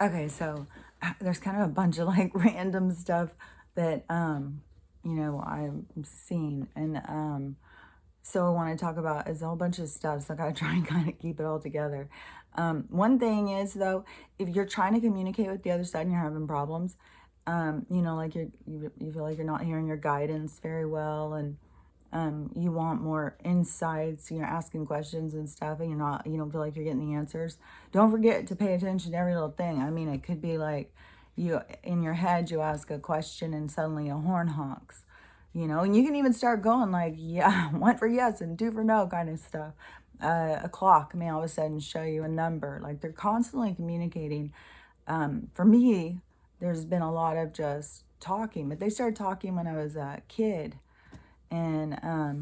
Okay, so there's kind of a bunch of like random stuff that I'm seeing, and so I want to talk about is a whole bunch of stuff. So I gotta try and kind of keep it all together. One thing is though, if you're trying to communicate with the other side and you're having problems, like you feel like you're not hearing your guidance very well, and you want more insights, asking questions and stuff, and you don't feel like you're getting the answers. Don't forget to pay attention to every little thing. I mean, it could be like you, in your head, you ask a question and suddenly a horn honks, and you can even start going like, yeah, one for yes and two for no kind of stuff. A clock may all of a sudden show you a number. Like they're constantly communicating. For me, there's been a lot of just talking, but they started talking when I was a kid. And, I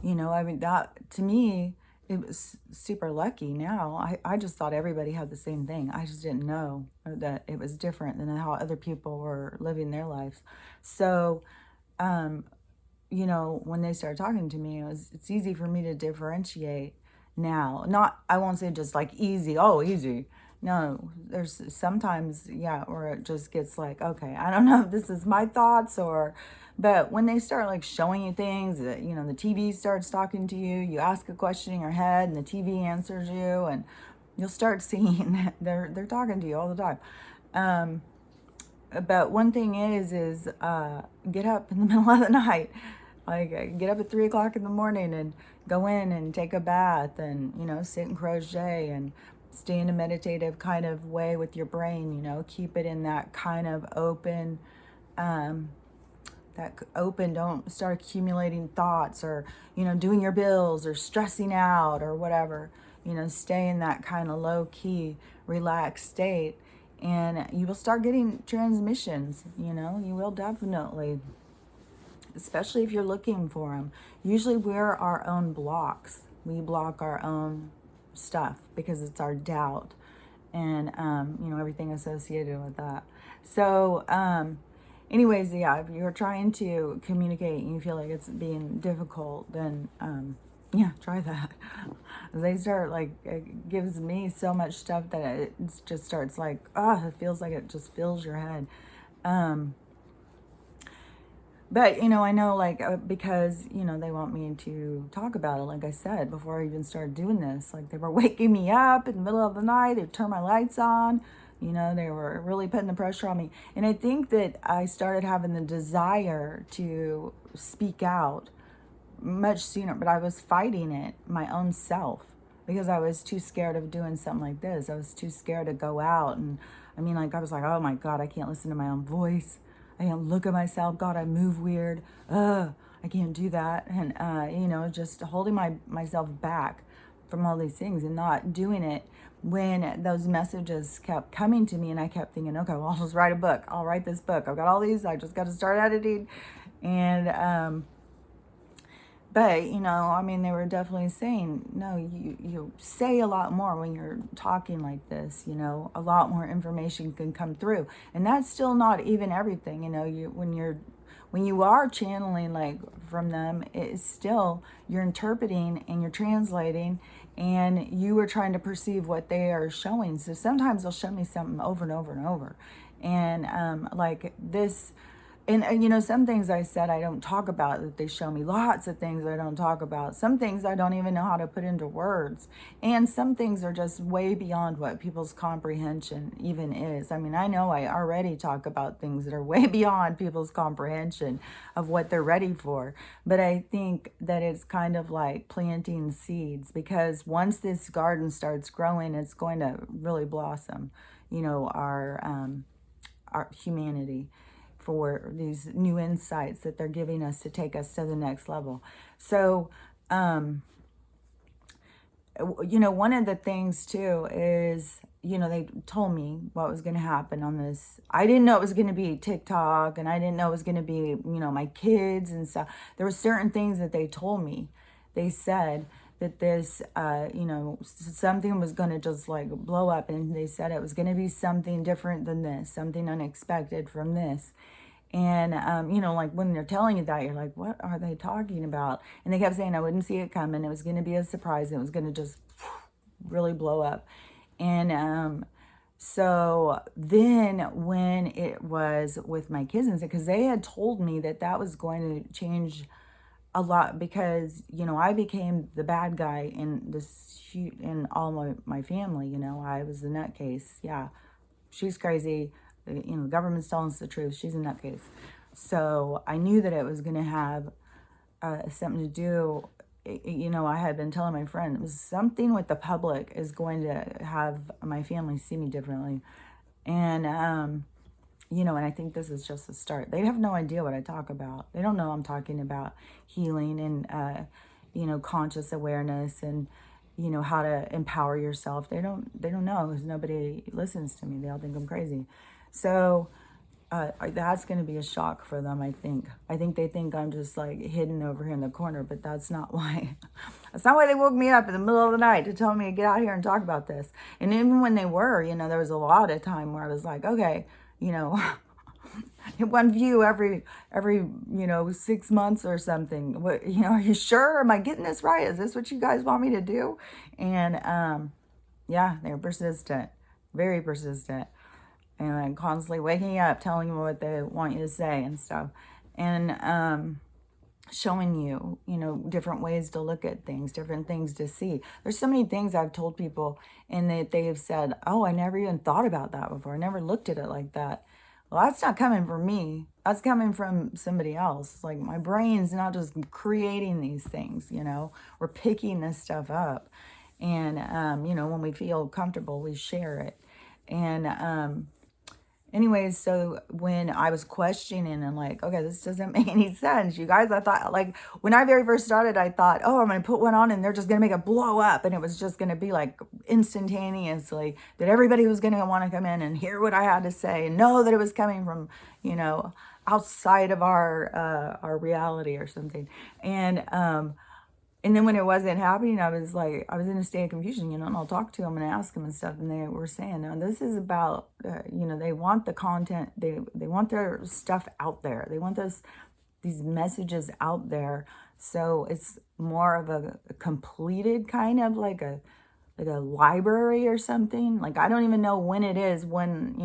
mean, that to me, it was super lucky now. I just thought everybody had the same thing. I just didn't know that it was different than how other people were living their lives. So, um, when they started talking to me, it's easy for me to differentiate now. Not, I won't say just like easy, oh, easy. No, there's sometimes, yeah, where it just gets like, okay, I don't know if this is my thoughts but when they start like showing you things, the TV starts talking to you, you ask a question in your head and the TV answers you, and you'll start seeing that they're talking to you all the time. But one thing is get up in the middle of the night, like get up at 3 o'clock in the morning and go in and take a bath and sit and crochet and stay in a meditative kind of way with your brain. Keep it in that kind of open, don't start accumulating thoughts or doing your bills or stressing out or whatever. Stay in that kind of low key relaxed state, and you will start getting transmissions. You will definitely, especially if you're looking for them. Usually we're our own blocks. We block our own stuff because it's our doubt and everything associated with that. So anyways, yeah, if you're trying to communicate and you feel like it's being difficult, then yeah, try that. They start like, it gives me so much stuff that it just starts like, it feels like it just fills your head. But, I know like, because, they want me to talk about it, like I said, before I even started doing this, like they were waking me up in the middle of the night, they'd turn my lights on, they were really putting the pressure on me. And I think that I started having the desire to speak out much sooner, but I was fighting it, my own self, because I was too scared of doing something like this. I was too scared to go out. And I mean, like, I was like, oh my God, I can't listen to my own voice. I can't look at myself. God, I move weird. I can't do that. And, just holding myself back from all these things and not doing it when those messages kept coming to me. And I kept thinking, okay, well, I'll just write a book. I'll write this book. I've got all these. I just got to start editing. And, but, I mean, they were definitely saying, no, you say a lot more when you're talking like this, a lot more information can come through. And that's still not even everything, when you are channeling like from them, it's still, you're interpreting and you're translating and you are trying to perceive what they are showing. So sometimes they'll show me something over and over and over. And like this. And, some things I said I don't talk about that they show me. Lots of things I don't talk about. Some things I don't even know how to put into words. And some things are just way beyond what people's comprehension even is. I mean, I know I already talk about things that are way beyond people's comprehension of what they're ready for. But I think that it's kind of like planting seeds, because once this garden starts growing, it's going to really blossom, our humanity, for these new insights that they're giving us to take us to the next level. So, one of the things too is, they told me what was going to happen on this. I didn't know it was going to be TikTok, and I didn't know it was going to be, my kids and stuff. There were certain things that they told me. They said that this, something was going to just like blow up. And they said it was going to be something different than this, something unexpected from this. And, like when they're telling you that, you're like, what are they talking about? And they kept saying I wouldn't see it coming. It was going to be a surprise. It was going to just really blow up. And So then when it was with my kids, and because they had told me that that was going to change a lot, because I became the bad guy in in all my family. I was the nutcase. Yeah, she's crazy. The government's telling us the truth. She's a nutcase. So I knew that it was going to have something to do. I had been telling my friend it was something with the public is going to have my family see me differently. And and I think this is just the start. They have no idea what I talk about. They don't know I'm talking about healing and conscious awareness, and how to empower yourself. They don't know, because nobody listens to me. They all think I'm crazy. So that's going to be a shock for them, I think. I think they think I'm just like hidden over here in the corner, but that's not why. That's not why they woke me up in the middle of the night to tell me to get out here and talk about this. And even when they were, there was a lot of time where I was like, okay, one view every 6 months or something. What, are you sure? Am I getting this right? Is this what you guys want me to do? And yeah, they're persistent, very persistent, and I'm constantly waking up, telling them what they want you to say and stuff, and showing you, different ways to look at things, different things to see. There's so many things I've told people, and that they have said, "Oh, I never even thought about that before. I never looked at it like that." Well, that's not coming from me. That's coming from somebody else. Like, my brain's not just creating these things. We're picking this stuff up, and when we feel comfortable, we share it, and anyways, so when I was questioning and like, okay, this doesn't make any sense, you guys, I thought, like, when I very first started, I thought, oh, I'm going to put one on and they're just going to make it blow up. And it was just going to be like instantaneously that everybody was going to want to come in and hear what I had to say and know that it was coming from, outside of our reality or something. And then when it wasn't happening, I was in a state of confusion, and I'll talk to them and ask them and stuff. And they were saying, no, this is about, they want the content. They want their stuff out there. They want these messages out there. So it's more of a completed kind of like a library or something. Like, I don't even know when it is, when,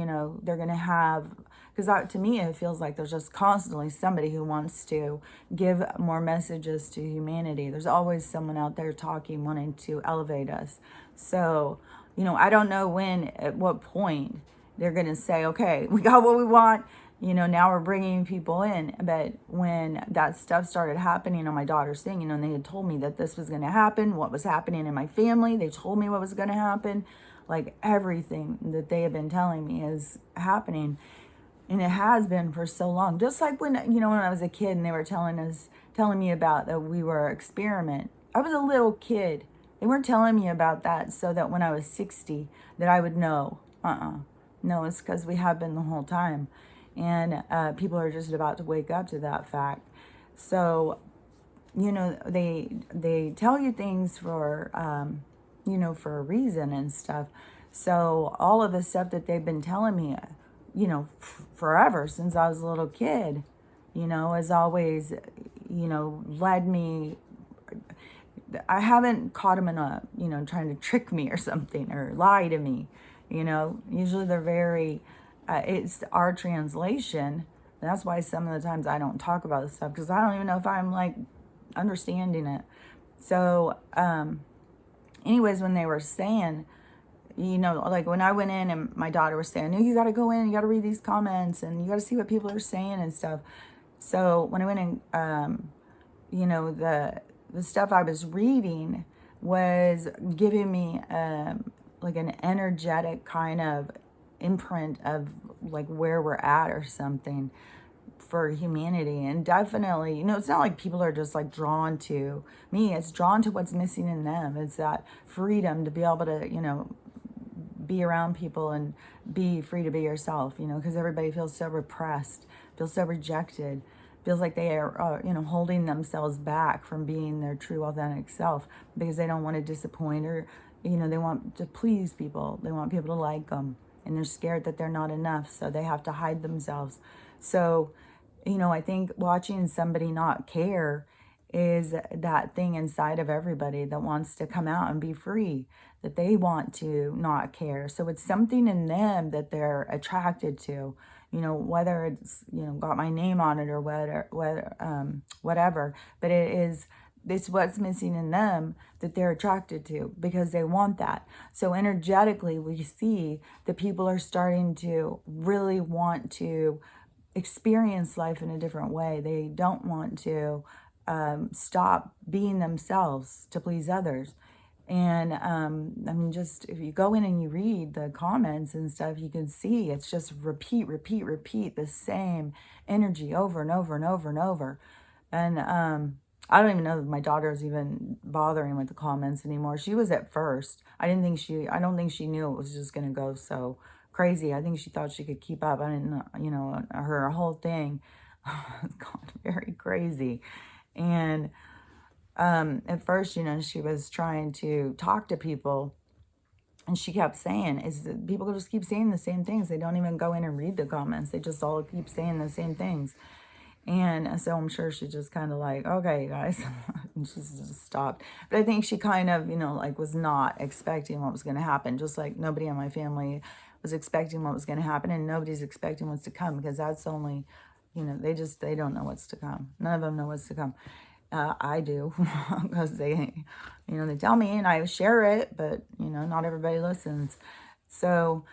they're going to have, because to me, it feels like there's just constantly somebody who wants to give more messages to humanity. There's always someone out there talking, wanting to elevate us. So, I don't know when, at what point they're going to say, okay, we got what we want. Now we're bringing people in. But when that stuff started happening on my daughter's thing, and they had told me that this was going to happen, what was happening in my family, they told me what was going to happen. Like, everything that they have been telling me is happening. And it has been for so long. Just like when I was a kid and they were telling me about that we were an experiment. I was a little kid. They weren't telling me about that so that when I was 60 that I would know. No, it's because we have been the whole time. And people are just about to wake up to that fact. So, they tell you things for, for a reason and stuff. So all of the stuff that they've been telling me, forever, since I was a little kid, has always, led me. I haven't caught them in trying to trick me or something or lie to me. Usually they're very, it's our translation. And that's why some of the times I don't talk about this stuff, because I don't even know if I'm like understanding it. So, anyways, when they were saying, like when I went in and my daughter was saying, no, you got to go in, you got to read these comments and you got to see what people are saying and stuff. So when I went in, the stuff I was reading was giving me like an energetic kind of imprint of like where we're at or something for humanity. And definitely, it's not like people are just like drawn to me. It's drawn to what's missing in them. It's that freedom to be able to, be around people and be free to be yourself, because everybody feels so repressed, feels so rejected, feels like they are, holding themselves back from being their true authentic self because they don't want to disappoint, or, they want to please people. They want people to like them, and they're scared that they're not enough, so they have to hide themselves. So, I think watching somebody not care is that thing inside of everybody that wants to come out and be free, that they want to not care. So it's something in them that they're attracted to, you know, whether it's, you know, got my name on it or whatever, but it's what's missing in them that they're attracted to because they want that. So energetically, we see that people are starting to really want to experience life in a different way. They don't want to stop being themselves to please others. And I mean, just if you go in and you read the comments and stuff, you can see it's just repeat, repeat, repeat the same energy over and over and over and over. And I don't even know that my daughter's even bothering with the comments anymore. She was at first. I don't think she knew it was just going to go so crazy. I think she thought she could keep up. I didn't know, you know, her whole thing has gone very crazy. And at first, you know, she was trying to talk to people, and she kept saying, is that people just keep saying the same things. They don't even go in and read the comments. They just all keep saying the same things. And so I'm sure she just kind of like, okay, guys, and she just stopped. But I think she kind of, you know, like was not expecting what was going to happen. Just like nobody in my family was expecting what was going to happen, and nobody's expecting what's to come, because that's only, you know, they don't know what's to come. None of them know what's to come. I do, because they, you know, they tell me and I share it, but, you know, not everybody listens. So,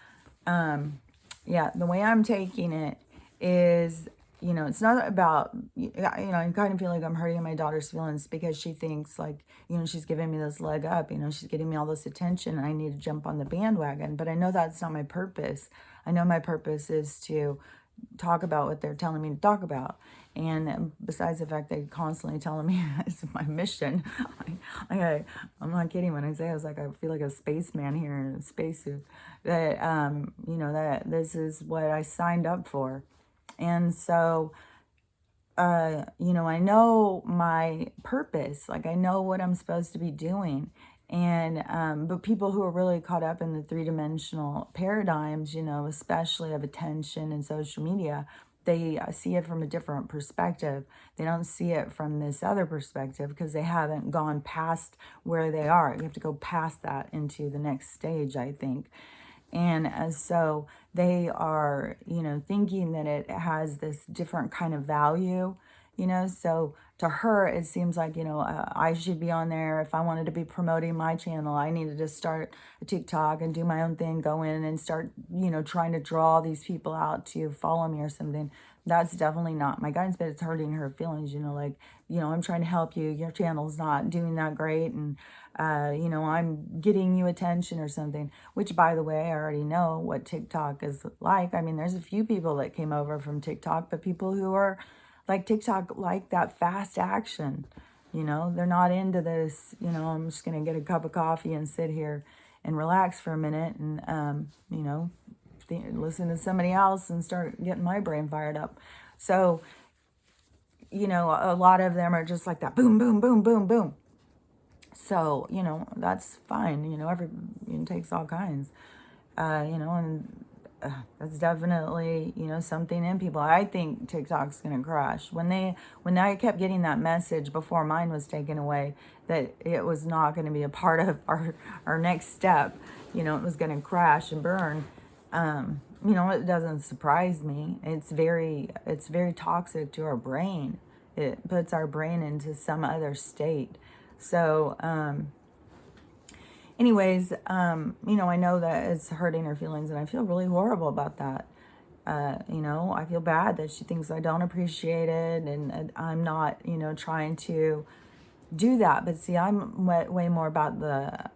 yeah, the way I'm taking it is, you know, it's not about, you know, I kind of feel like I'm hurting my daughter's feelings because she thinks like, you know, she's giving me this leg up, you know, she's getting me all this attention and I need to jump on the bandwagon. But I know that's not my purpose. I know my purpose is to talk about what they're telling me to talk about. And besides the fact they constantly telling me it's my mission, I'm not kidding when I say I was like, I feel like a spaceman here in a spacesuit, that, you know, that this is what I signed up for. And so, you know, I know my purpose, like I know what I'm supposed to be doing. And, but people who are really caught up in the three-dimensional paradigms, you know, especially of attention and social media, they see it from a different perspective. They don't see it from this other perspective because they haven't gone past where they are. You have to go past that into the next stage, I think. And so they are, you know, thinking that it has this different kind of value, you know. So to her, it seems like, you know, I should be on there. If I wanted to be promoting my channel, I needed to start a TikTok and do my own thing, go in and start, you know, trying to draw these people out to follow me or something. That's definitely not my guidance, but it's hurting her feelings, you know, like, you know, I'm trying to help you. Your channel's not doing that great. And, you know, I'm getting you attention or something, which, by the way, I already know what TikTok is like. I mean, there's a few people that came over from TikTok, but people who are like TikTok, like that fast action, you know, they're not into this, you know, I'm just going to get a cup of coffee and sit here and relax for a minute and, you know, listen to somebody else and start getting my brain fired up. So, you know, a lot of them are just like that, boom, boom, boom, boom, boom. So, you know, that's fine. You know, it takes all kinds, you know, and that's definitely, you know, something in people. I think TikTok's going to crash. When I kept getting that message before mine was taken away, that it was not going to be a part of our next step, you know, it was going to crash and burn. You know, it doesn't surprise me. It's very toxic to our brain. It puts our brain into some other state. So, anyways, you know, I know that it's hurting her feelings and I feel really horrible about that. You know, I feel bad that she thinks I don't appreciate it and I'm not, you know, trying to do that. But see, I'm way more about the,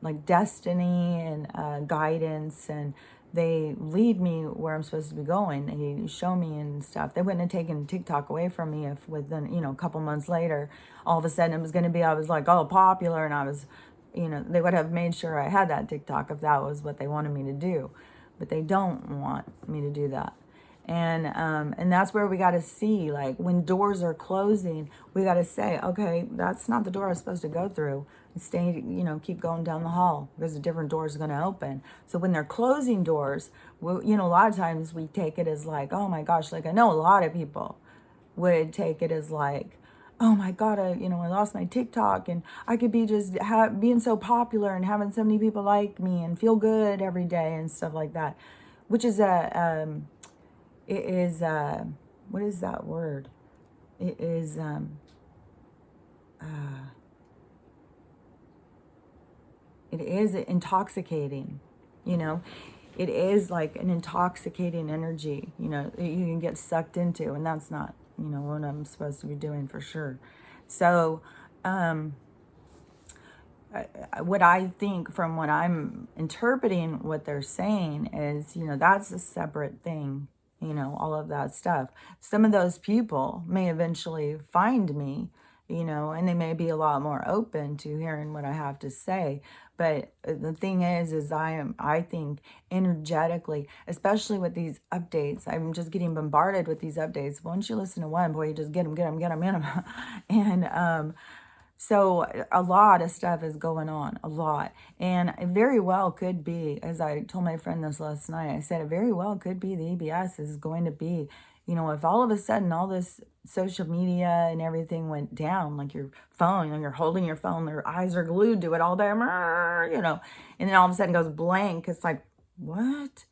like destiny and guidance, and they lead me where I'm supposed to be going. They show me and stuff. They wouldn't have taken TikTok away from me if within, you know, a couple months later, all of a sudden it was going to be, I was like, oh, popular, and I was, you know, they would have made sure I had that TikTok if that was what they wanted me to do. But they don't want me to do that. And that's where we got to see, like, when doors are closing, we got to say, okay, that's not the door I was supposed to go through. Stay, you know, keep going down the hall because a different door is going to open. So when they're closing doors, you know, a lot of times we take it as like, oh my gosh, like I know a lot of people would take it as like, oh my God, I lost my TikTok, and I could be just being so popular and having so many people like me and feel good every day and stuff like that, which is it is, what is that word? It is, it is intoxicating, you know. It is like an intoxicating energy, that you can get sucked into, and that's not, what I'm supposed to be doing for sure. So, what I think from what I'm interpreting what they're saying is, that's a separate thing, all of that stuff. Some of those people may eventually find me, and they may be a lot more open to hearing what I have to say. But the thing is I think energetically, especially with these updates, I'm just getting bombarded with these updates. Once you listen to one, boy, you just get them, and, so a lot of stuff is going on, a lot. And it very well could be, as I told my friend this last night, I said it very well could be the EBS is going to be, if all of a sudden all this social media and everything went down, like your phone, you're holding your phone, your eyes are glued to it all day, and then all of a sudden goes blank. It's like, what?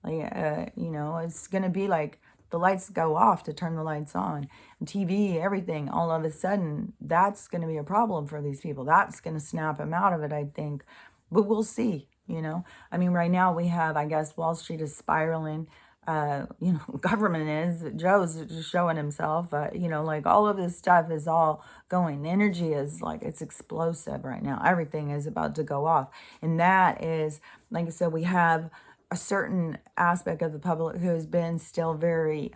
Like, it's going to be like the lights go off to turn the lights on. And TV, everything, all of a sudden, that's going to be a problem for these people. That's going to snap them out of it, I think. But we'll see. I mean, right now we have, I guess, Wall Street is spiraling. Government is. Joe's just showing himself. Like all of this stuff is all going. The energy is like, it's explosive right now. Everything is about to go off. And that is, like I said, we have a certain aspect of the public who has been still very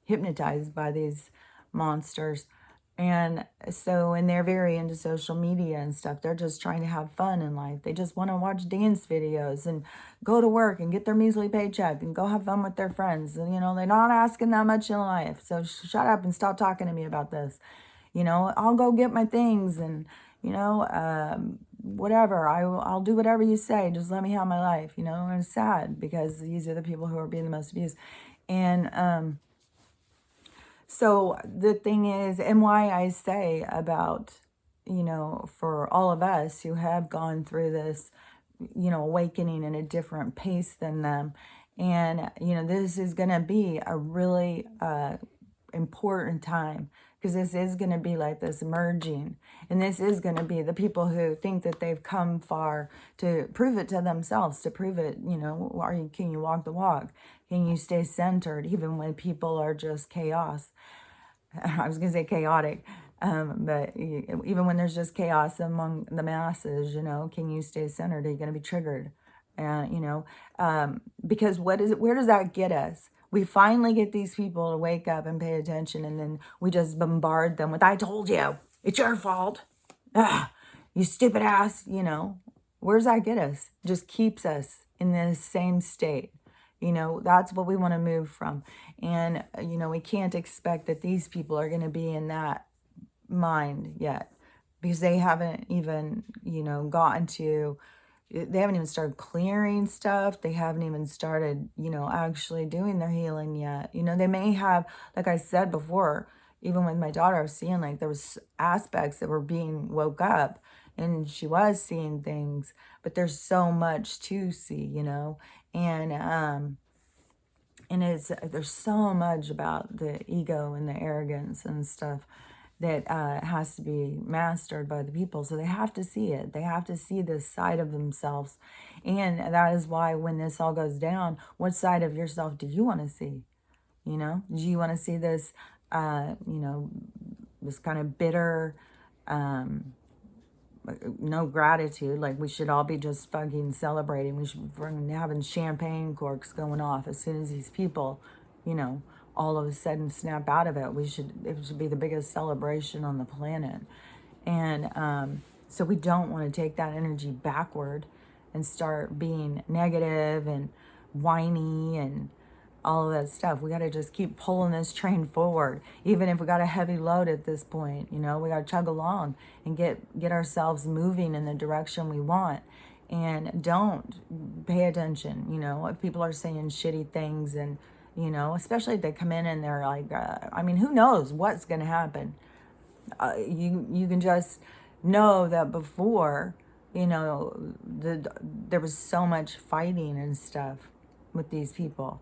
hypnotized by these monsters. And they're very into social media and stuff. They're just trying to have fun in life. They just want to watch dance videos and go to work and get their measly paycheck and go have fun with their friends. And, they're not asking that much in life. So shut up and stop talking to me about this. I'll go get my things and, whatever. I'll do whatever you say. Just let me have my life, and it's sad because these are the people who are being the most abused. And, so the thing is, and why I say about, for all of us who have gone through this, awakening in a different pace than them. And, this is going to be a really important time, because this is going to be like this merging, and this is going to be the people who think that they've come far to prove it to themselves, to prove it, can you walk the walk? Can you stay centered even when people are just chaos? I was going to say chaotic, but even when there's just chaos among the masses, can you stay centered? Are you going to be triggered? And, because where does that get us? We finally get these people to wake up and pay attention, and then we just bombard them with, I told you, it's your fault. You stupid ass, Where does that get us? Just keeps us in the same state. That's what we want to move from. And, we can't expect that these people are going to be in that mind yet, because they haven't even, they haven't even started clearing stuff. They haven't even started, actually doing their healing yet. They may have, like I said before, even with my daughter, I was seeing like there was aspects that were being woke up, and she was seeing things, but there's so much to see, and there's so much about the ego and the arrogance and stuff that has to be mastered by the people. So they have to see it. They have to see this side of themselves. And that is why when this all goes down, what side of yourself do you want to see? Do you want to see this, this kind of bitter, no gratitude, like we should all be just fucking celebrating, we should be having champagne corks going off as soon as these people, all of a sudden snap out of it. It should be the biggest celebration on the planet. And so we don't want to take that energy backward and start being negative and whiny and all of that stuff. We got to just keep pulling this train forward. Even if we got a heavy load at this point, we got to chug along and get ourselves moving in the direction we want. And don't pay attention, if people are saying shitty things, and, especially if they come in and they're like, who knows what's going to happen. You can just know that before, there was so much fighting and stuff with these people,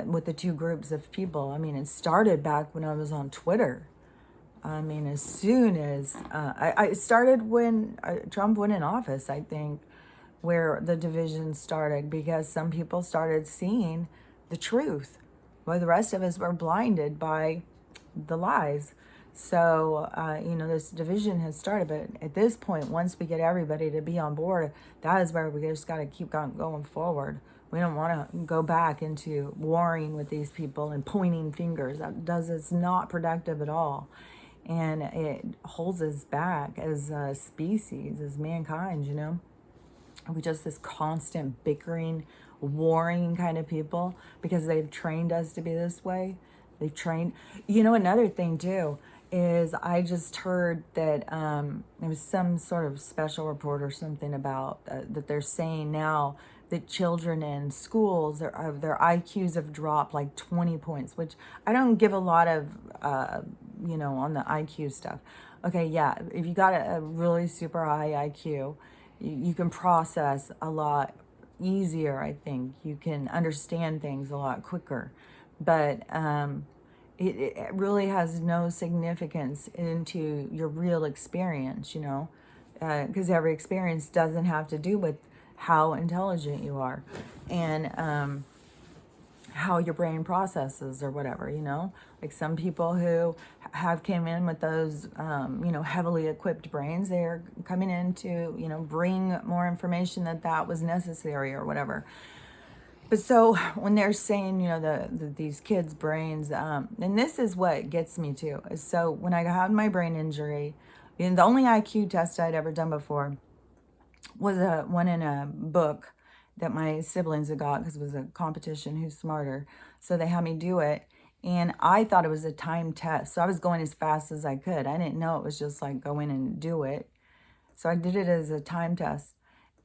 with the two groups of people. I mean, it started back when I was on Twitter. I mean, as soon as I started when Trump went in office, I think, where the division started, because some people started seeing the truth, while the rest of us were blinded by the lies. So, this division has started. But at this point, once we get everybody to be on board, that is where we just got to keep going forward. We don't want to go back into warring with these people and pointing fingers. It's not productive at all. And it holds us back as a species, as mankind, We just this constant bickering, warring kind of people, because they've trained us to be this way. They've trained, another thing too, is I just heard that there was some sort of special report or something about that they're saying now that children in schools, their IQs have dropped like 20 points, which I don't give a lot of, on the IQ stuff. Okay, yeah, if you got a really super high IQ, you can process a lot easier, I think. You can understand things a lot quicker. But it really has no significance into your real experience, because every experience doesn't have to do with how intelligent you are and how your brain processes or whatever, like some people who have came in with those, heavily equipped brains, they're coming in to, bring more information that was necessary or whatever. But so when they're saying, these kids' brains, and this is what gets me too, is so when I had my brain injury, the only IQ test I'd ever done before was one in a book that my siblings had got, because it was a competition, who's smarter. So they had me do it. And I thought it was a time test. So I was going as fast as I could. I didn't know it was just like go in and do it. So I did it as a time test.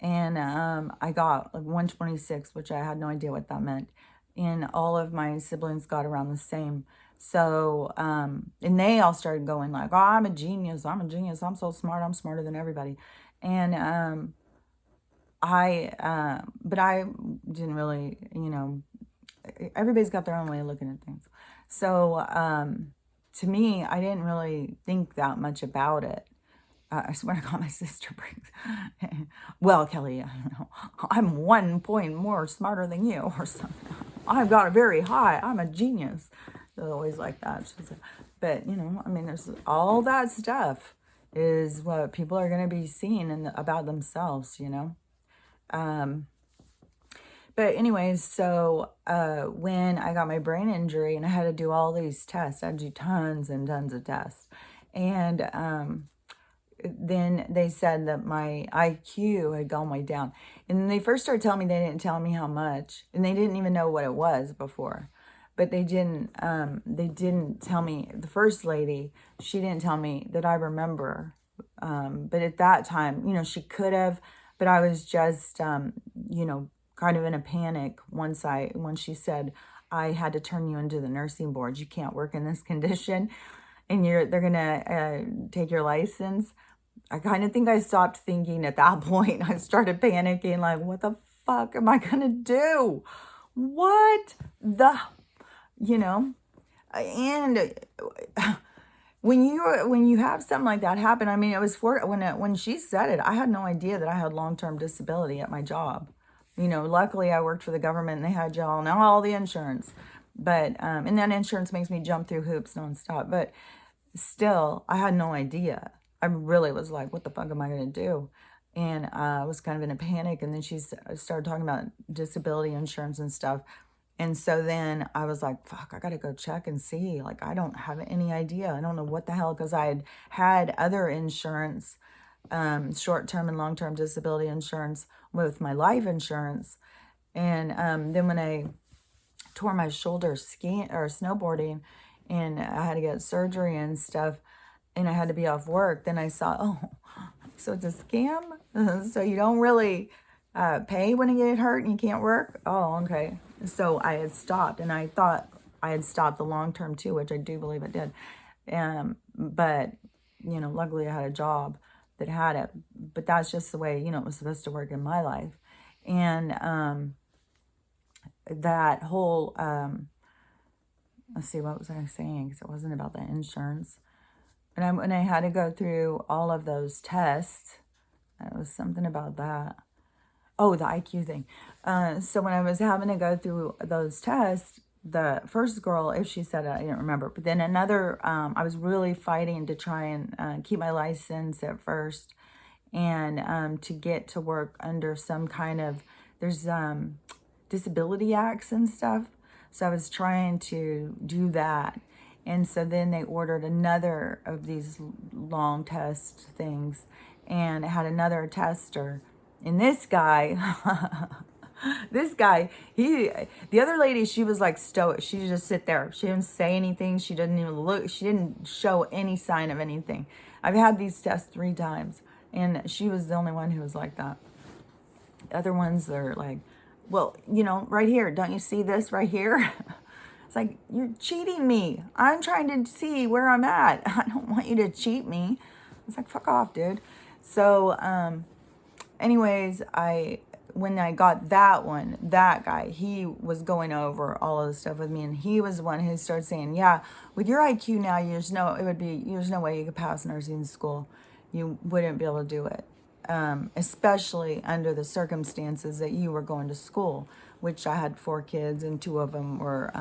And I got like 126, which I had no idea what that meant. And all of my siblings got around the same. So, and they all started going like, oh, I'm a genius. I'm a genius. I'm so smart. I'm smarter than everybody. And but I didn't really, everybody's got their own way of looking at things. So to me, I didn't really think that much about it. I swear to God, my sister brings, well, Kelly, I don't know, I'm 1 point more smarter than you or something. I've got a very high, I'm a genius. They're always like that. But, I mean, there's all that stuff is what people are going to be seeing about themselves, But anyways, so when I got my brain injury and I had to do all these tests, I had to do tons and tons of tests. And then they said that my IQ had gone way down. And they first started telling me, they didn't tell me how much. And they didn't even know what it was before. But they didn't tell me, the first lady, she didn't tell me that I remember. But at that time, she could have, but I was just, kind of in a panic when she said, I had to turn you into the nursing board. You can't work in this condition and they're going to take your license. I kind of think I stopped thinking at that point. I started panicking, like, what the fuck am I going to do? What the, and when you have something like that happen, I mean, it was when she said it, I had no idea that I had long-term disability at my job. Luckily I worked for the government and they had all the insurance, but, and that insurance makes me jump through hoops nonstop, but still I had no idea. I really was like, what the fuck am I going to do? And I was kind of in a panic. And then she started talking about disability insurance and stuff. And so then I was like, fuck, I got to go check and see. Like, I don't have any idea. I don't know what the hell, because I had other insurance, short-term and long-term disability insurance with my life insurance. And then when I tore my shoulder skiing or snowboarding and I had to get surgery and stuff, and I had to be off work, then I saw, oh, so it's a scam? So you don't really pay when you get hurt and you can't work? Oh, okay. So I had stopped, and I thought I had stopped the long term too, which I do believe it did. But luckily I had a job that had it, but that's just the way, it was supposed to work in my life. And that whole, let's see, what was I saying? Because it wasn't about the insurance. And when I had to go through all of those tests, it was something about that. Oh, the IQ thing. So when I was having to go through those tests, the first girl, if she said it, I didn't remember. But then another, I was really fighting to try and keep my license at first, and to get to work under some kind of, there's disability acts and stuff. So I was trying to do that. And so then they ordered another of these long test things, and it had another tester. And this guy, the other lady, she was like stoic. She just sit there. She didn't say anything. She didn't even look. She didn't show any sign of anything. I've had these tests 3 times, and she was the only one who was like that. The other ones, they're like, well, right here, don't you see this right here? It's like, you're cheating me. I'm trying to see where I'm at. I don't want you to cheat me. It's like, fuck off, dude. So, anyways, when I got that guy, he was going over all of the stuff with me, and he was the one who started saying, yeah, with your IQ now, there's no way you could pass nursing school. You wouldn't be able to do it. Especially under the circumstances that you were going to school, which I had 4 kids, and 2 of them were,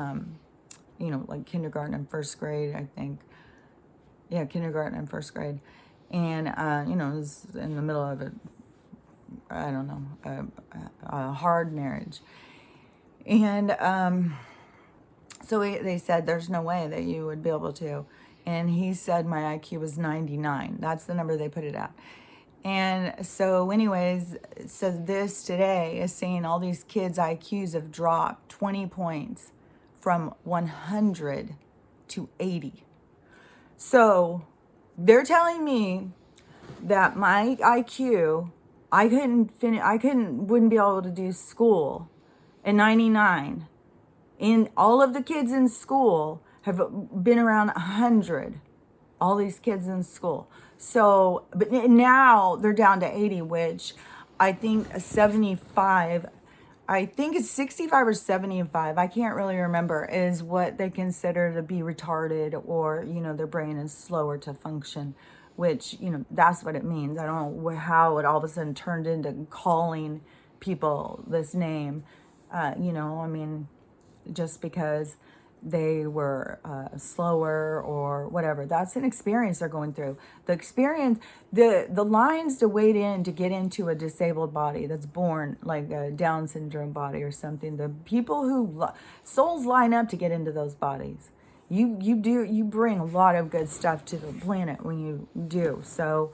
like kindergarten and first grade, I think. Yeah, kindergarten and first grade. And, it was in the middle of I don't know, a hard marriage. And so they said, there's no way that you would be able to. And he said my IQ was 99. That's the number they put it at. And so anyways, so this today is saying all these kids' IQs have dropped 20 points from 100 to 80. So they're telling me that my IQ, wouldn't be able to do school at 99. And all of the kids in school have been around 100. All these kids in school. So, but now they're down to 80, which I think 75, I think it's 65 or 75, I can't really remember, is what they consider to be retarded, or, their brain is slower to function, which, that's what it means. I don't know how it all of a sudden turned into calling people this name, just because they were slower or whatever. That's an experience they're going through. The experience, the lines to wait in to get into a disabled body that's born like a Down syndrome body or something. The people who souls line up to get into those bodies. You bring a lot of good stuff to the planet when you do. So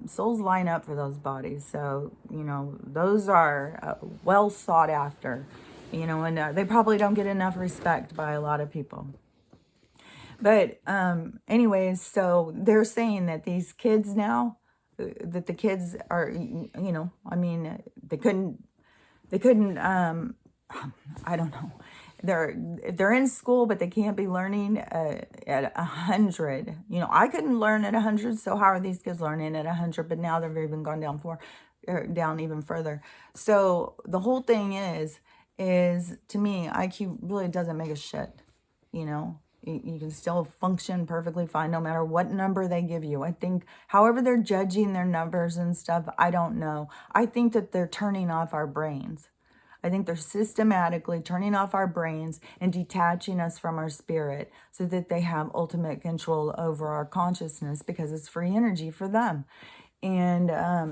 souls line up for those bodies. So those are well sought after. And they probably don't get enough respect by a lot of people. But anyways, so they're saying that these kids now, that the kids are, they couldn't, I don't know. They're in school, but they can't be learning at 100. I couldn't learn at 100, so how are these kids learning at 100? But now they've even gone down even further. So the whole thing is to me, IQ really doesn't make a shit. You can still function perfectly fine no matter what number they give you. I think however they're judging their numbers and stuff, I don't know. I think that they're turning off our brains. I think they're systematically turning off our brains and detaching us from our spirit so that they have ultimate control over our consciousness, because it's free energy for them. And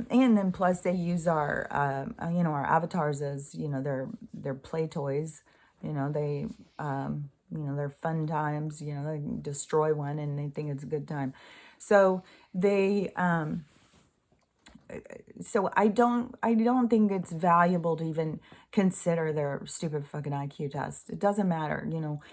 then plus they use our our avatars as their play toys. They're fun times. They destroy one and they think it's a good time. So they so I don't think it's valuable to even consider their stupid fucking IQ test. It doesn't matter.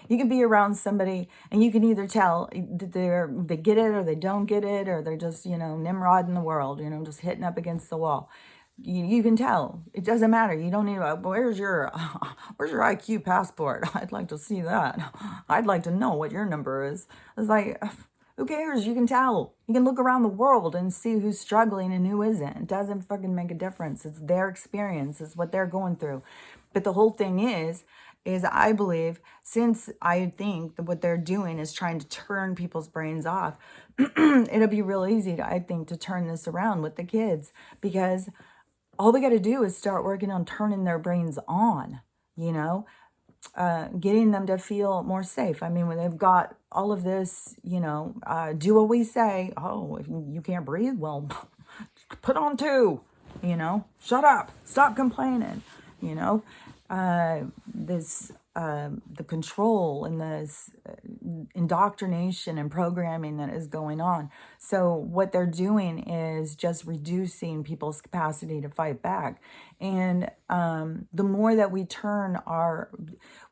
You can be around somebody and you can either tell that they get it or they don't get it, or they're just, Nimrod in the world, just hitting up against the wall. You can tell. It doesn't matter. You don't need, where's your IQ passport? I'd like to see that. I'd like to know what your number is. It's like, Who cares? You can tell. You can look around the world and see who's struggling and who isn't. It doesn't fucking make a difference. It's their experience. It's what they're going through. But the whole thing is I believe, since I think that what they're doing is trying to turn people's brains off, it'll be real easy, I think, to turn this around with the kids, because all we got to do is start working on turning their brains on, you know, getting them to feel more safe. I mean, when they've got all of this, do what we say. Oh, if you can't breathe, well, put on two, shut up, stop complaining, you know, this, the control and this indoctrination and programming that is going on. So what they're doing is just reducing people's capacity to fight back. And the more that we turn our,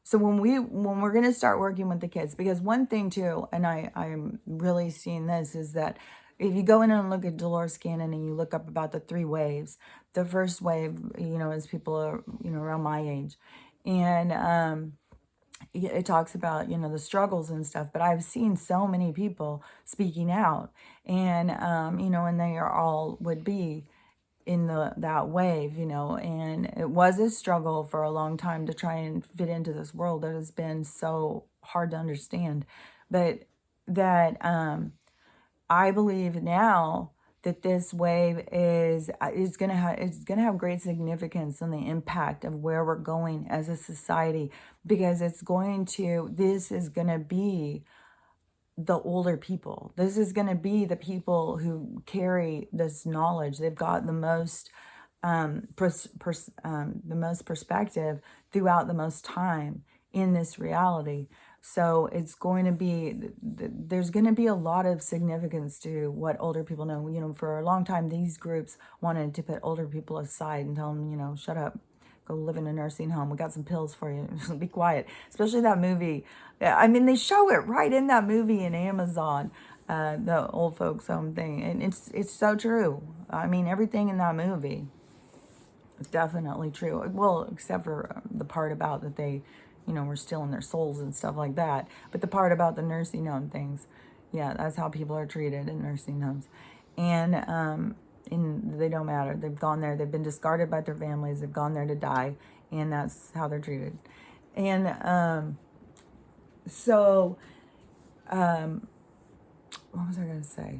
so when we're going to start working with the kids, because one thing too, and I'm really seeing this, is that if you go in and look at Dolores Cannon and you look up about the 3 waves, the first wave, is people are, around my age. And it talks about, the struggles and stuff, but I've seen so many people speaking out, and, and they are all would be in that wave, and it was a struggle for a long time to try and fit into this world that has been so hard to understand. But that, I believe now that this wave is gonna have great significance on the impact of where we're going as a society, because this is gonna be the older people. This is gonna be the people who carry this knowledge. They've got the most the most perspective throughout the most time in this reality. So it's going to be, there's going to be a lot of significance to what older people know. For a long time, these groups wanted to put older people aside and tell them, shut up, go live in a nursing home. We got some pills for you. Be quiet. Especially that movie. I mean, they show it right in that movie in Amazon, the old folks home thing. And it's so true. I mean, everything in that movie is definitely true. Well, except for the part about that they, were stealing their souls and stuff like that. But the part about the nursing home things, yeah, that's how people are treated in nursing homes. And they don't matter. They've gone there. They've been discarded by their families. They've gone there to die. And that's how they're treated. And so, what was I going to say?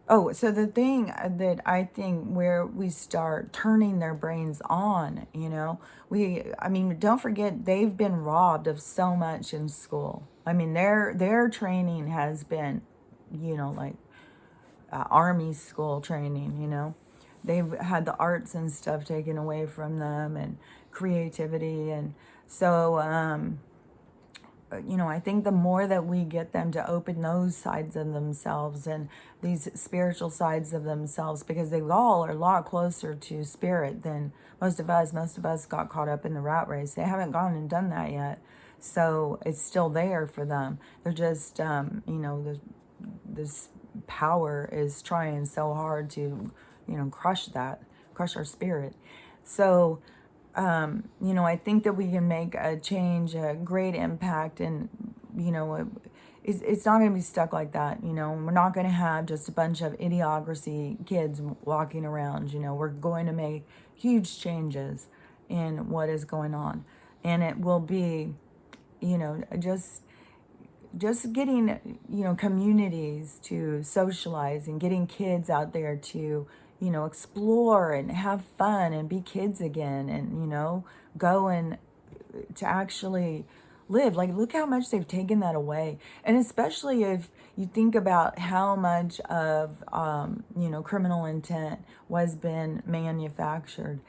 Oh, so the thing that I think where we start turning their brains on, don't forget, they've been robbed of so much in school. I mean, their training has been, like army school training, They've had the arts and stuff taken away from them, and creativity. And so, I think the more that we get them to open those sides of themselves and these spiritual sides of themselves, because they all are a lot closer to spirit than most of us. Most of us got caught up in the rat race. They haven't gone and done that yet. So it's still there for them. They're just, this power is trying so hard to, crush our spirit. So, I think that we can make a change, a great impact, and, it's not going to be stuck like that. We're not going to have just a bunch of idiocracy kids walking around. We're going to make huge changes in what is going on. And it will be, just getting, communities to socialize and getting kids out there to, explore and have fun and be kids again, and, go and to actually live. Like, look how much they've taken that away. And especially if you think about how much of, criminal intent was been manufactured,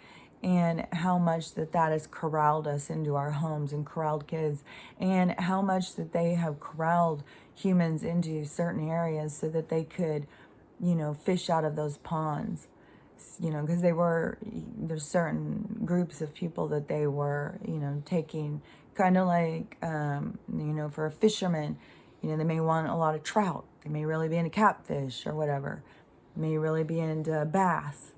and how much that has corralled us into our homes and corralled kids, and how much that they have corralled humans into certain areas so that they could, fish out of those ponds, because there's certain groups of people that they were, taking, kind of like, for a fisherman, they may want a lot of trout. They may really be into catfish or whatever. They may really be into bass.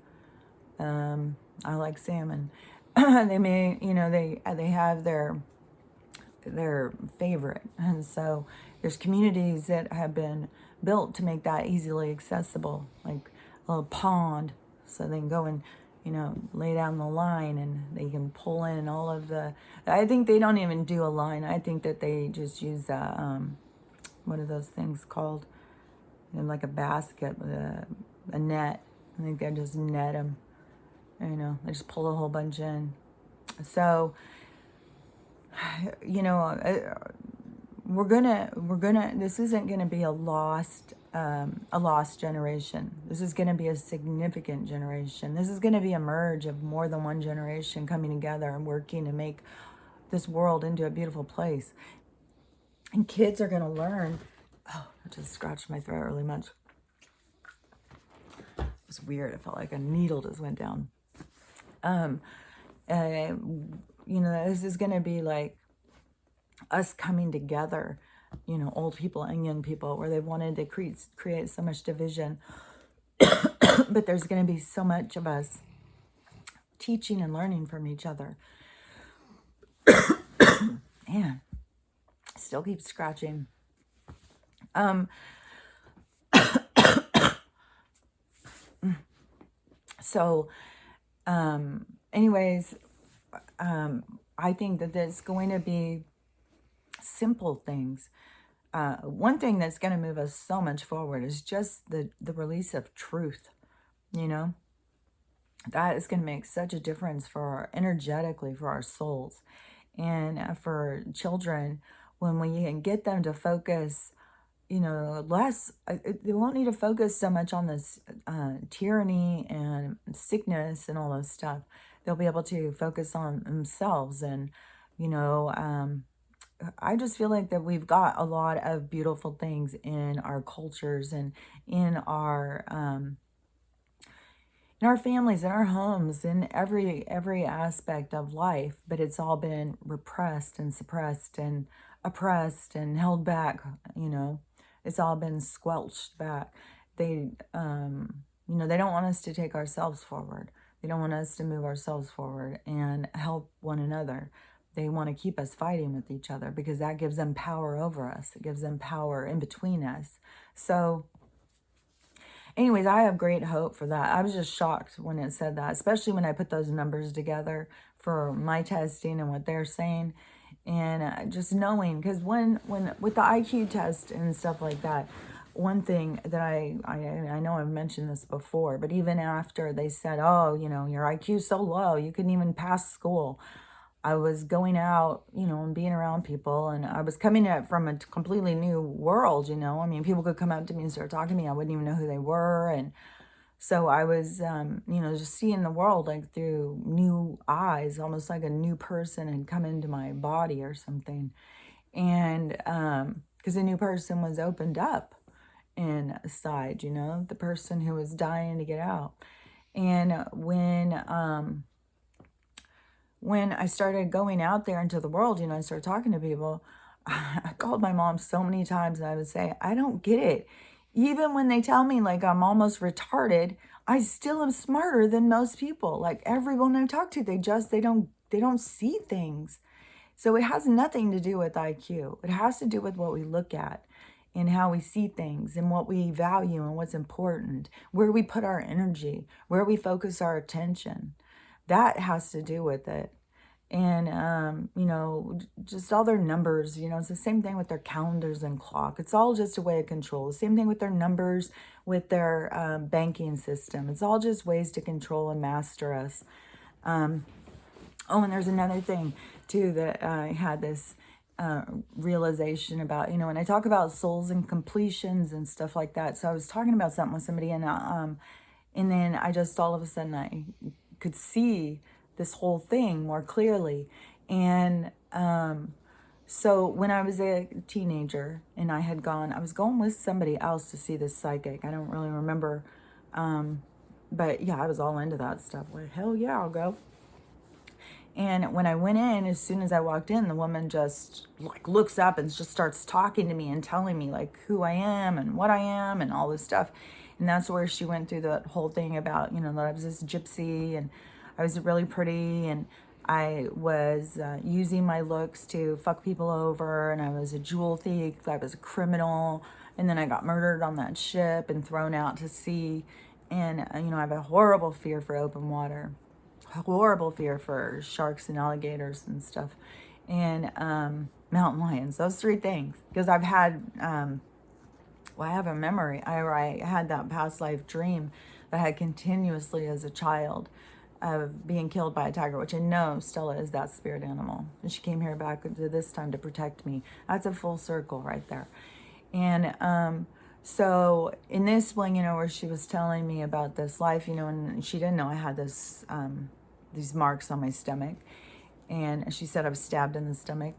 I like salmon. They may, they have their favorite. And so There's communities that have been built to make that easily accessible, like a little pond, so they can go and, lay down the line and they can pull in all of the. I think they don't even do a line. I think that they just use what are those things called? Like a basket with a net. I think they just net them. They just pull a whole bunch in. So, we're gonna. This isn't gonna be a lost generation. This is gonna be a significant generation. This is gonna be a merge of more than one generation coming together and working to make this world into a beautiful place. And kids are gonna learn. Oh, I just scratched my throat really much. It was weird. It felt like a needle just went down. This is gonna be like us coming together, old people and young people, where they've wanted to create so much division. But there's going to be so much of us teaching and learning from each other. Man, still keep scratching. Anyways, I think that there's going to be simple things. One thing that's going to move us so much forward is just the release of truth. That is going to make such a difference energetically for our souls, and for children, when we can get them to focus, less. They won't need to focus so much on this tyranny and sickness and all those stuff. They'll be able to focus on themselves. And I just feel like that we've got a lot of beautiful things in our cultures and in our families, in our homes, in every aspect of life, but it's all been repressed and suppressed and oppressed and held back. It's all been squelched back. They they don't want us to take ourselves forward. They don't want us to move ourselves forward and help one another. They want to keep us fighting with each other because that gives them power over us. It gives them power in between us. So anyways, I have great hope for that. I was just shocked when it said that, especially when I put those numbers together for my testing and what they're saying. And just knowing, because when with the IQ test and stuff like that, one thing that I know I've mentioned this before, but even after they said, oh, your IQ's so low, you couldn't even pass school. I was going out, and being around people, and I was coming at from a completely new world, people could come up to me and start talking to me. I wouldn't even know who they were. And so I was, just seeing the world like through new eyes, almost like a new person had come into my body or something. And because a new person was opened up inside, the person who was dying to get out. And when I started going out there into the world, I started talking to people, I called my mom so many times and I would say, I don't get it. Even when they tell me like I'm almost retarded, I still am smarter than most people. Like everyone I talk to, they don't see things. So it has nothing to do with IQ. It has to do with what we look at and how we see things and what we value and what's important, where we put our energy, where we focus our attention. That has to do with it. And, just all their numbers, it's the same thing with their calendars and clock. It's all just a way of control. The same thing with their numbers, with their banking system. It's all just ways to control and master us. And there's another thing, too, that I had this realization about, when I talk about souls and completions and stuff like that. So I was talking about something with somebody, and then I just all of a sudden I could see this whole thing more clearly. And so when I was a teenager and I was going with somebody else to see this psychic. I don't really remember. But yeah, I was all into that stuff. Like, hell yeah, I'll go. And when I went in, as soon as I walked in, the woman just like looks up and just starts talking to me and telling me like who I am and what I am and all this stuff. And that's where she went through the whole thing about, that I was this gypsy and I was really pretty. And I was using my looks to fuck people over, and I was a jewel thief, I was a criminal, and then I got murdered on that ship and thrown out to sea. And, I have a horrible fear for open water, horrible fear for sharks and alligators and stuff, and mountain lions, those three things. Because I've had, I have a memory. I had that past life dream that I had continuously as a child of being killed by a tiger, which I know Stella is that spirit animal. And she came here back to this time to protect me. That's a full circle right there. And so in this one, where she was telling me about this life, and she didn't know I had these marks on my stomach. And she said I was stabbed in the stomach.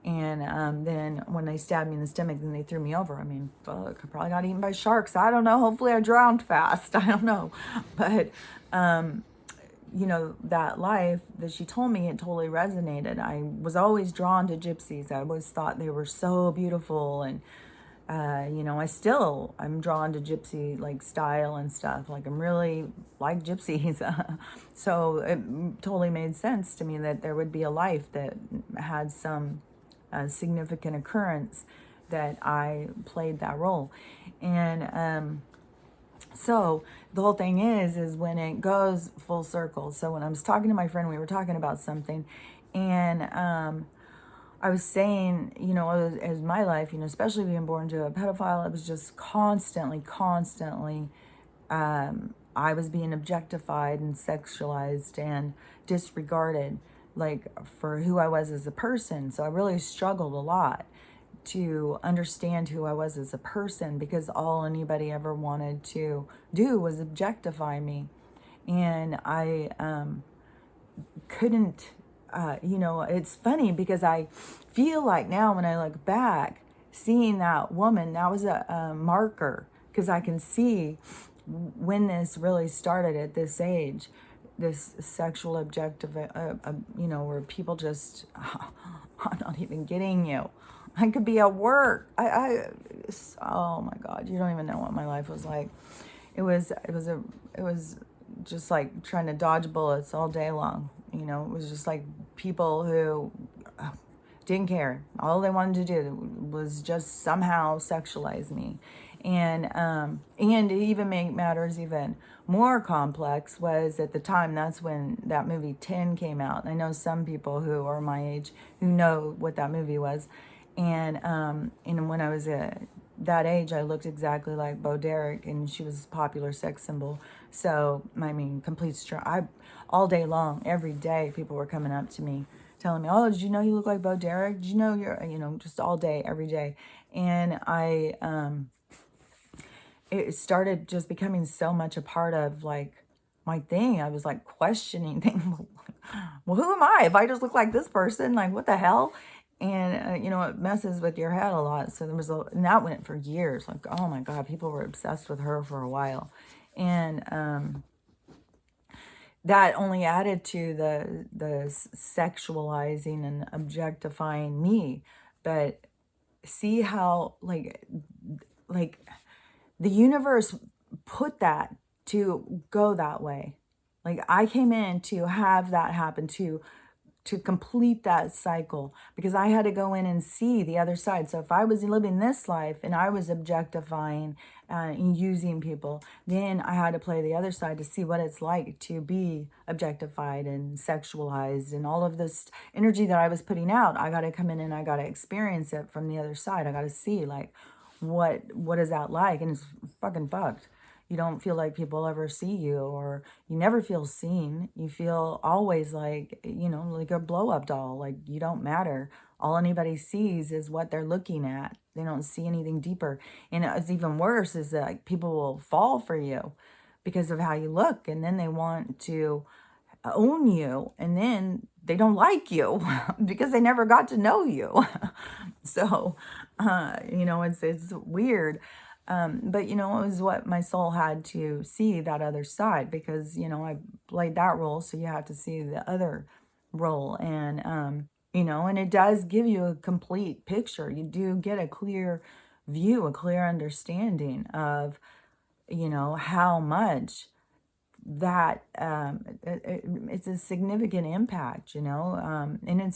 And then when they stabbed me in the stomach, then they threw me over. I mean, fuck, I probably got eaten by sharks. I don't know. Hopefully I drowned fast. I don't know. But, that life that she told me, it totally resonated. I was always drawn to gypsies. I always thought they were so beautiful. And, I'm drawn to gypsy like style and stuff. Like I'm really like gypsies. So it totally made sense to me that there would be a life that had some significant occurrence that I played that role. And so the whole thing is when it goes full circle. So when I was talking to my friend, we were talking about something, and I was saying, as my life, especially being born to a pedophile, it was just constantly, I was being objectified and sexualized and disregarded, like, for who I was as a person. So I really struggled a lot to understand who I was as a person, because all anybody ever wanted to do was objectify me. And I couldn't, it's funny because I feel like now when I look back, seeing that woman, that was a marker, because I can see when this really started at this age, this sexual objective, where people just, I'm not even getting you. I could be at work. Oh my God, you don't even know what my life was like. It was just like trying to dodge bullets all day long. It was just like people who didn't care. All they wanted to do was just somehow sexualize me. And to even make matters even more complex was, at the time, that's when that movie 10 came out. And I know some people who are my age who know what that movie was. And when I was that age, I looked exactly like Bo Derek, and she was a popular sex symbol. So, I mean, all day long, every day, people were coming up to me telling me, oh, did you know you look like Bo Derek? Did you know you're, just all day, every day. And it started just becoming so much a part of, like, my thing. I was like questioning things. Well, who am I? If I just look like this person, like, what the hell? And, it messes with your head a lot. So and that went for years. Like, oh my God, people were obsessed with her for a while. And that only added to the sexualizing and objectifying me. But see how, like the universe put that to go that way. Like, I came in to have that happen, to complete that cycle, because I had to go in and see the other side. So if I was living this life and I was objectifying and using people, then I had to play the other side to see what it's like to be objectified and sexualized, and all of this energy that I was putting out. I got to come in and I got to experience it from the other side. I got to see, like, what is that like? And it's fucking fucked. You don't feel like people ever see you, or you never feel seen. You feel always like, like a blow-up doll. Like, you don't matter. All anybody sees is what they're looking at. They don't see anything deeper. And it's even worse is that, like, people will fall for you because of how you look, and then they want to own you, and then they don't like you because they never got to know you. So, it's weird. But, it was what my soul had to see, that other side, because, I played that role. So you have to see the other role. And, and it does give you a complete picture. You do get a clear view, a clear understanding of, how much that it's a significant impact, and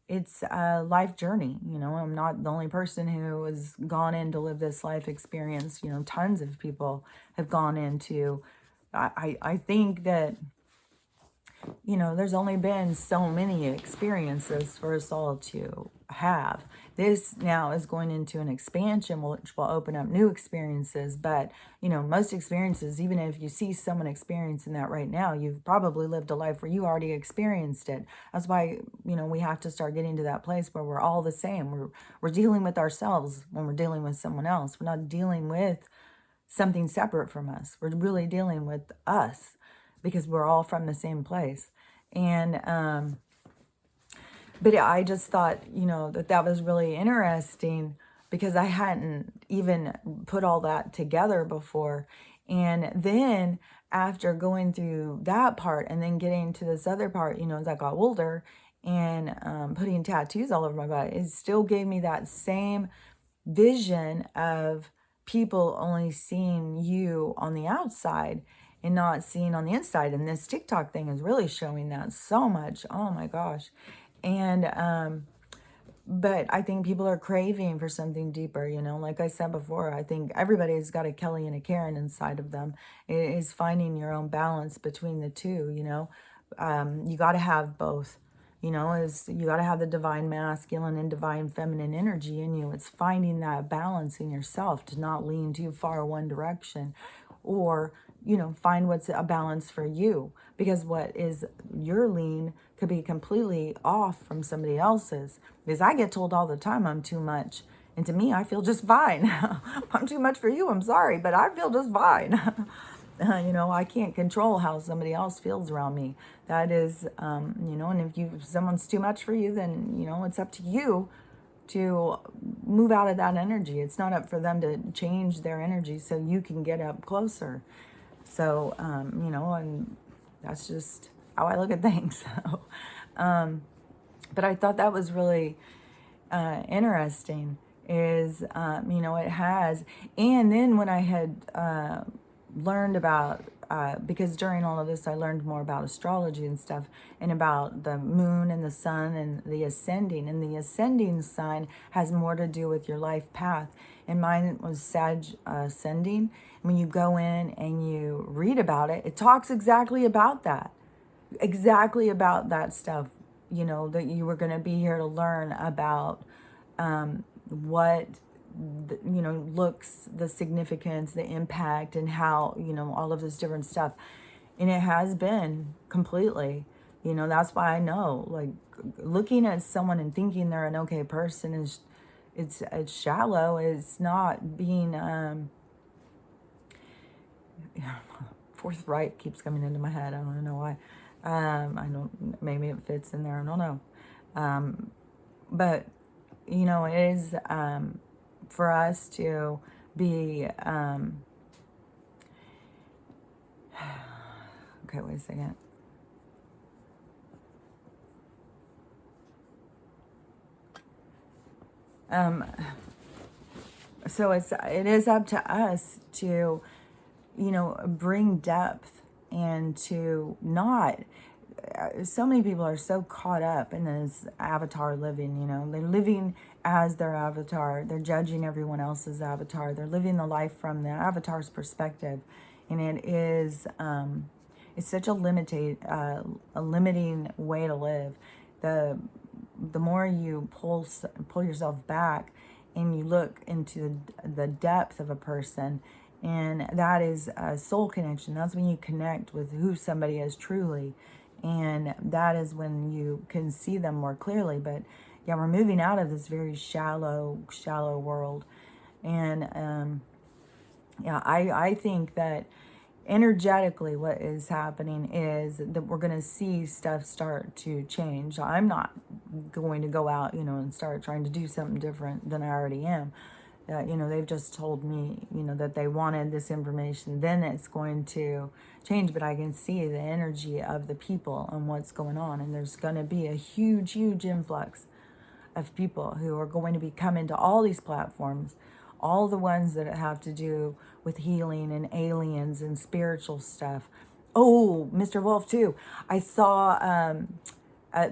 it's a life journey. I'm not the only person who has gone in to live this life experience. Tons of people have gone into. I think that there's only been so many experiences for us all to have. This now is going into an expansion, which will open up new experiences. But, most experiences, even if you see someone experiencing that right now, you've probably lived a life where you already experienced it. That's why, we have to start getting to that place where we're all the same. We're dealing with ourselves when we're dealing with someone else. We're not dealing with something separate from us. We're really dealing with us because we're all from the same place. And, but I just thought, that was really interesting because I hadn't even put all that together before. And then after going through that part and then getting to this other part, as I got older and putting tattoos all over my body, it still gave me that same vision of people only seeing you on the outside and not seeing on the inside. And this TikTok thing is really showing that so much. Oh my gosh. And but I think people are craving for something deeper, like I said before. I think everybody's got a Kelly and a Karen inside of them. It is finding your own balance between the two. You got to have both. Is you got to have the divine masculine and divine feminine energy in you. It's finding that balance in yourself to not lean too far one direction, or find what's a balance for you, because what is your lean could be completely off from somebody else's. Because I get told all the time I'm too much, and to me I feel just fine. I'm too much for you, I'm sorry, but I feel just fine. I can't control how somebody else feels around me. That is, and if someone's too much for you, then, it's up to you to move out of that energy. It's not up for them to change their energy so you can get up closer. So, and that's just how I look at things. So, but I thought that was really interesting is, it has. And then when I had learned about, because during all of this, I learned more about astrology and stuff, and about the moon and the sun and the ascending. And the ascending sign has more to do with your life path. And mine was Sag ascending. When you go in and you read about it, it talks exactly about that. Exactly about that stuff, that you were going to be here to learn about what looks, the significance, the impact, and how, all of this different stuff. And it has been completely, that's why I know, like, looking at someone and thinking they're an okay person is, it's shallow. It's not being, forthright keeps coming into my head. I don't know why. I don't, maybe it fits in there. I don't know. But, it is, for us to be, okay, wait a second. So it is up to us to, bring depth and to not, so many people are so caught up in this avatar living, they're living as their avatar. They're judging everyone else's avatar. They're living the life from the avatar's perspective. And it is, it's such a limiting way to live. The more you pull yourself back and you look into the depth of a person, and that is a soul connection. That's when you connect with who somebody is truly. And that is when you can see them more clearly. But yeah, we're moving out of this very shallow world. And yeah, I think that energetically what is happening is that we're going to see stuff start to change. I'm not going to go out, and start trying to do something different than I already am. They've just told me, that they wanted this information, then it's going to change. But I can see the energy of the people and what's going on. And there's going to be a huge influx of people who are going to be coming to all these platforms, all the ones that have to do with healing and aliens and spiritual stuff. Oh, Mr. Wolf too. I saw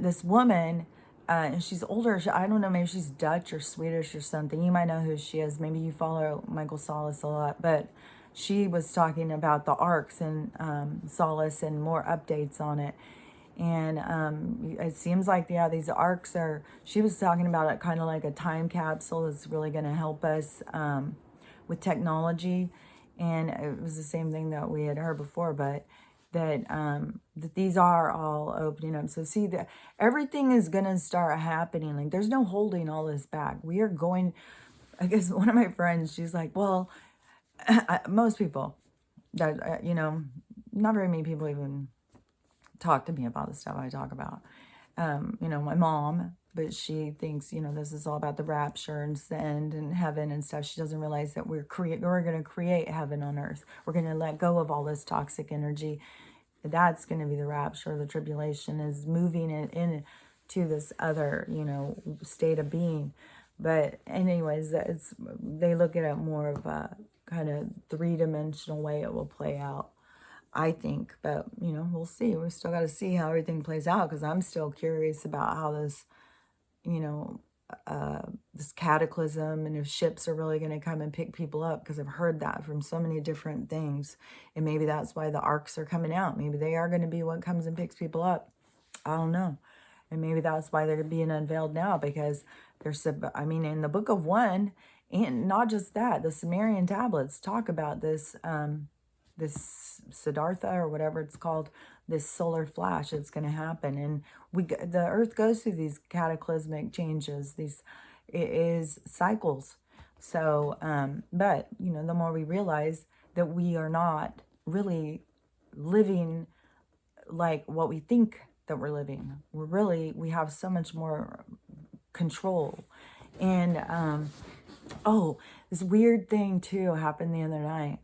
this woman, and she's older. I don't know, maybe she's Dutch or Swedish or something. You might know who she is. Maybe you follow Michael Solis a lot, but she was talking about the arcs and Solis and more updates on it. And it seems like, yeah, these arcs are, she was talking about it kind of like a time capsule that's really going to help us with technology. And it was the same thing that we had heard before, but that these are all opening up. So see that everything is going to start happening. Like there's no holding all this back. We are going, I guess one of my friends, she's like, well, most people that, not very many people even talk to me about the stuff I talk about. My mom, but she thinks, this is all about the rapture and the end and heaven and stuff. She doesn't realize that we're going to create heaven on earth. We're going to let go of all this toxic energy. That's going to be the rapture. The tribulation is moving it into this other, state of being. But anyways, they look at it more of a kind of three-dimensional way it will play out, I think. But, we'll see. We still got to see how everything plays out, because I'm still curious about how this, this cataclysm, and if ships are really going to come and pick people up, because I've heard that from so many different things. And maybe that's why the arcs are coming out. Maybe they are going to be what comes and picks people up. I don't know. And maybe that's why they're being unveiled now, because in the book of 1, and not just that, the Sumerian tablets talk about this, this Siddhartha or whatever it's called, this solar flash that's going to happen. And the earth goes through these cataclysmic changes. It is cycles. So, but, the more we realize that we are not really living like what we think that we're living. We have so much more control. And, this weird thing too happened the other night.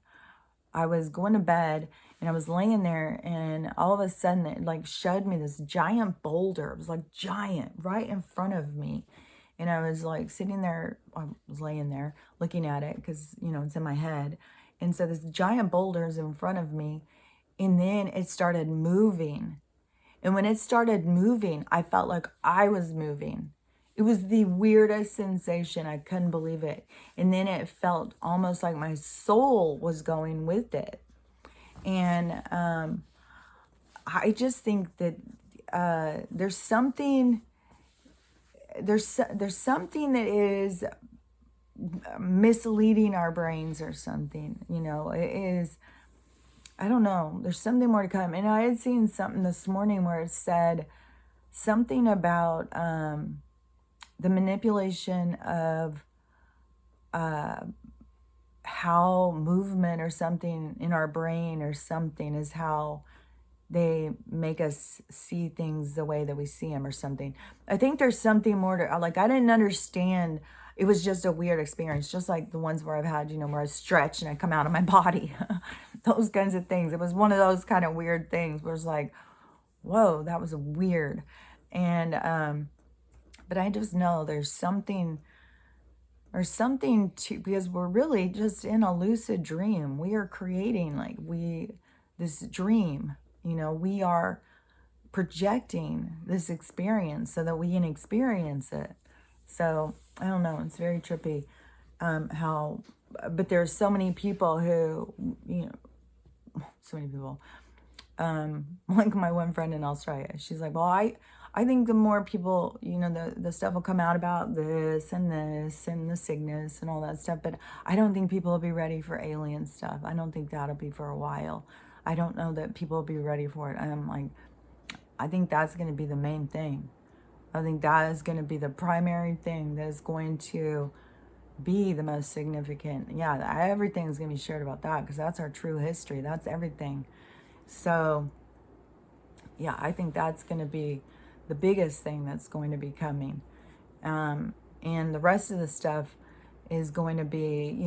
I was going to bed and I was laying there, and all of a sudden it showed me this giant boulder. It was giant right in front of me. And I was sitting there, I was laying there looking at it because, it's in my head. And so this giant boulder is in front of me, and then it started moving. And when it started moving, I felt like I was moving. It was the weirdest sensation. I couldn't believe it. And then it felt almost like my soul was going with it. And I just think that there's something that is misleading our brains or something. It is, I don't know. There's something more to come. And I had seen something this morning where it said something about the manipulation of how movement or something in our brain or something is how they make us see things the way that we see them or something. I think there's something more to, I didn't understand. It was just a weird experience, just like the ones where I've had, where I stretch and I come out of my body. Those kinds of things. It was one of those kind of weird things where it's like, whoa, that was weird. And, but I just know there's something to, because we're really just in a lucid dream. We are creating this dream, we are projecting this experience so that we can experience it. So I don't know, it's very trippy but there's so many people who, so many people, like my one friend in Australia, she's like, well, I think the more people, the stuff will come out about this and the sickness and all that stuff. But I don't think people will be ready for alien stuff. I don't think that'll be for a while. I don't know that people will be ready for it. I'm like, I think that's going to be the main thing. I think that is going to be the primary thing that is going to be the most significant. Yeah, everything's going to be shared about that, because that's our true history. That's everything. So, yeah, I think that's going to be the biggest thing that's going to be coming. And the rest of the stuff is going to be,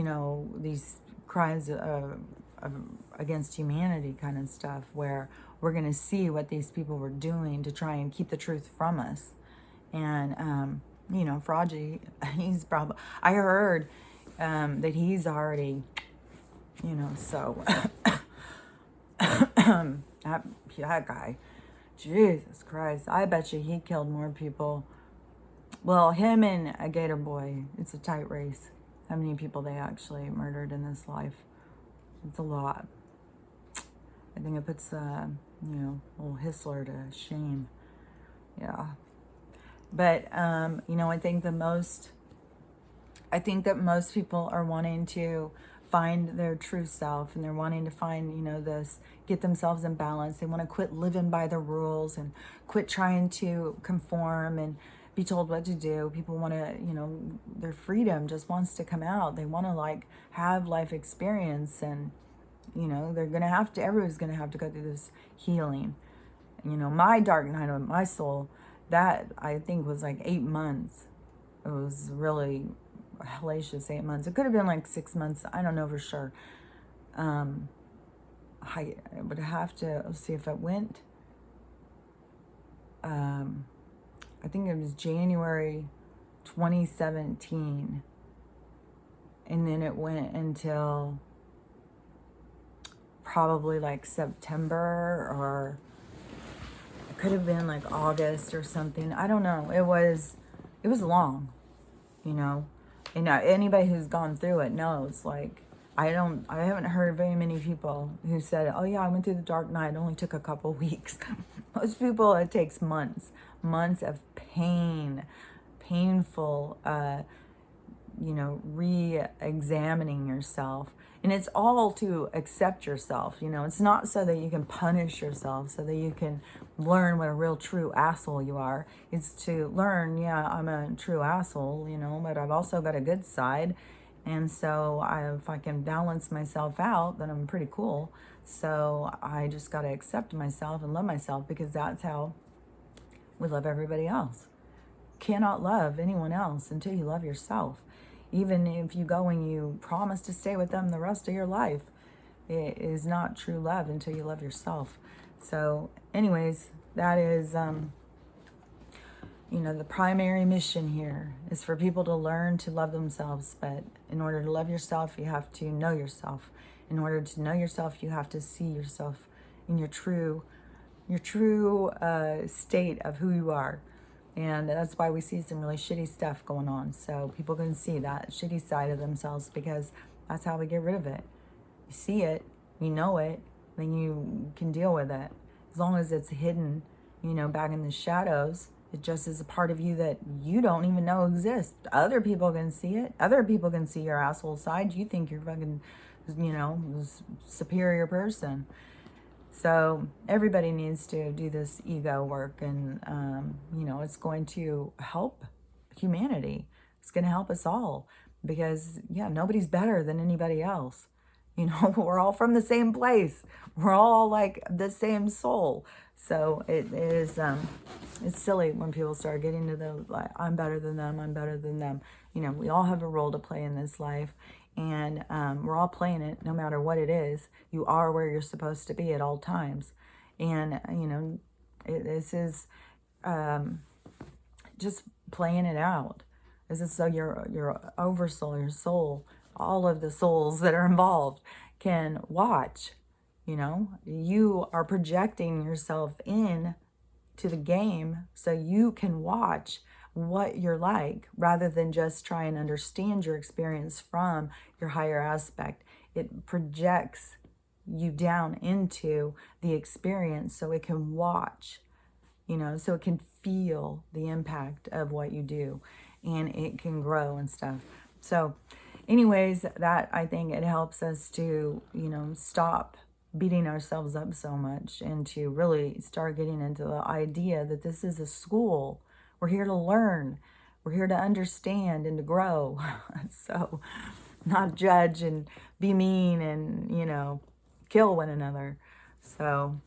these crimes against humanity kind of stuff, where we're going to see what these people were doing to try and keep the truth from us. And, Fraudgy, he's probably, I heard that he's already, so that guy, Jesus Christ, I bet you he killed more people. Well, him and a gator boy, it's a tight race. How many people they actually murdered in this life? It's a lot. I think it puts, old Histler to shame. Yeah. But, I think that most people are wanting to find their true self, and they're wanting to find, get themselves in balance. They want to quit living by the rules and quit trying to conform and be told what to do. People want to, their freedom just wants to come out. They want to have life experience, and, everyone's going to have to go through this healing. My dark night of my soul, that I think was 8 months. It was really hellacious 8 months. It could have been 6 months. I don't know for sure. I would have to see if it went. I think it was January 2017. And then it went until probably September, or it could have been August or something. I don't know. It was long, And anybody who's gone through it knows, I haven't heard very many people who said, oh yeah, I went through the dark night. It only took a couple weeks. Most people, it takes months of painful, re-examining yourself. And it's all to accept yourself. It's not so that you can punish yourself, so that you can learn what a real true asshole you are. It's to learn, yeah, I'm a true asshole, but I've also got a good side. And so if I can balance myself out, then I'm pretty cool. So I just got to accept myself and love myself, because that's how we love everybody else. Cannot love anyone else until you love yourself. Even if you go and you promise to stay with them the rest of your life, it is not true love until you love yourself. So anyways, that is, the primary mission here is for people to learn to love themselves. But in order to love yourself, you have to know yourself. In order to know yourself, you have to see yourself in your true state of who you are. And that's why we see some really shitty stuff going on. So people can see that shitty side of themselves, because that's how we get rid of it. You see it, you know it, then you can deal with it. As long as it's hidden, back in the shadows, it just is a part of you that you don't even know exists. Other people can see it. Other people can see your asshole side. You think you're fucking, superior person. So everybody needs to do this ego work, and, it's going to help humanity. It's going to help us all, because, yeah, nobody's better than anybody else. We're all from the same place. We're all the same soul. So it is, it's silly when people start getting to the, I'm better than them, I'm better than them. We all have a role to play in this life. And we're all playing it, no matter what it is. You are where you're supposed to be at all times. And, this is just playing it out. This is so your oversoul, your soul, all of the souls that are involved can watch. You are projecting yourself in to the game so you can watch what you're like, rather than just try and understand your experience from your higher aspect. It projects you down into the experience so it can watch, so it can feel the impact of what you do, and it can grow and stuff. So anyways, that, I think it helps us to, stop beating ourselves up so much, and to really start getting into the idea that this is a school. We're here to learn. We're here to understand and to grow. So not judge and be mean and, kill one another. So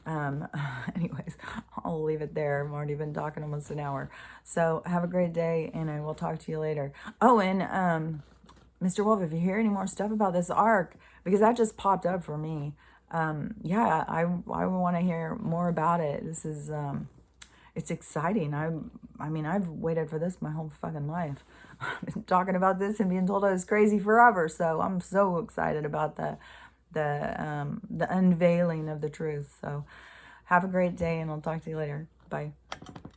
anyways, I'll leave it there. I've already been talking almost an hour. So have a great day, and I will talk to you later. Oh, and Mr. Wolf, if you hear any more stuff about this arc, because that just popped up for me, yeah, I want to hear more about it. This is... it's exciting. I've waited for this my whole fucking life. I've been talking about this and being told I was crazy forever. So I'm so excited about the unveiling of the truth. So have a great day, and I'll talk to you later. Bye.